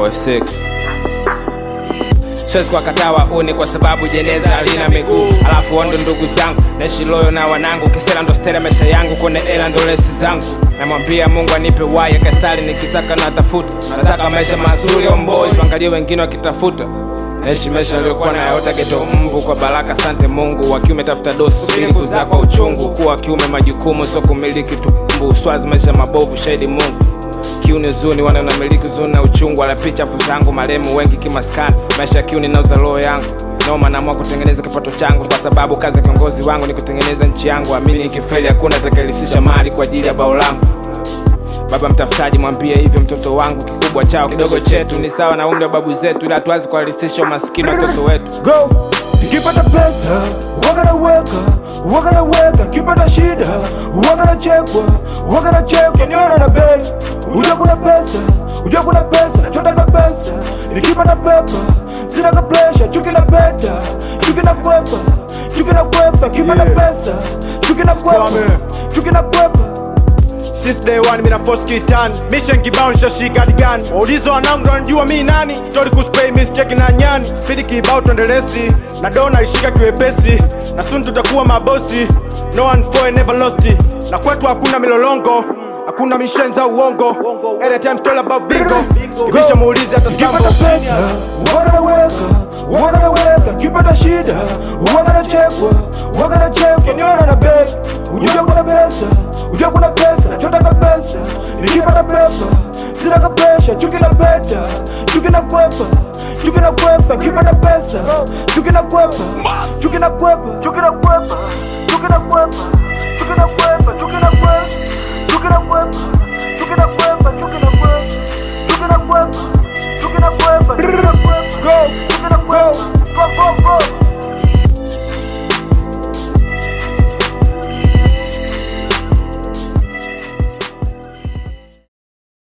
46. Siwezi kuwakataa wauni kwa sababu jeneza halina miguu. Alafu ondo ndugu zangu, naishi loyo na wanangu. Kisela ndo stela maisha yangu, kone ela ndo lesi zangu. Namwambia Mungu anipe waya kasali nikitaka na tafuta. Nataka maisha mazuri on boys, wangalie wengine wakitafuta. Naishi maisha liyokuwa na yota geto mbu kwa baraka sante Mungu. Wakiume tafuta dosi, subiri kuzaa kwa uchungu. Kuwa kiume majukumu, so kumiliki tumbu. Swazi maisha mabovu, shahidi Mungu. Kiuni zuni, wana unamiliki zuni na uchungu. Wala picha fuzangu, maremu wengi kimaskani. Maisha kiuni na uza roho yangu. Noma naamua kutengeneza kipato changu, kwa sababu kazi ya kiongozi wangu ni kutengeneza nchi yangu. Amini nikifeli hakuna atakayelisisha mali kwa ajili ya bao langu. Baba mtafutaji mwambie hivyo mtoto wangu, kikubwa chao kidogo chetu. Ni sawa na umri wa babu zetu, ila hatuwezi kuwalisisha umaskini wa watoto wetu. Go! Nikipata pesa, waka kipata shida, waka chekwa, niona na bei. Ujua kuna pesa, nachotaka pesa. Nikipata pepa, sina ka pressure, chuki na peta, chuki na kwepa, kipata pesa, chuki na kwepa. Since day one mina force kitan, mission kibao nishashika hadi gani. Waulizo wanangu ndo wanajua mimi nani. Story kuspray miss cheki na nyani. Speed kibao tuendelezi, na dona ishika kiwepesi. Na soon tutakuwa mabosi. No one for never lost. Na kwetu hakuna milolongo, hakuna mishenza uongo. Every time story about bingo. Ibisha muulize hata sambo. Nikipata pesa, waka kipata shida, waka chekwa, niona na bei. Ujua kuna pesa, nachotaka pesa. Nikipata pepa, sina ka pressure, chuki na peta, chuki na kwepa, kipata pesa, chuki na kwepa.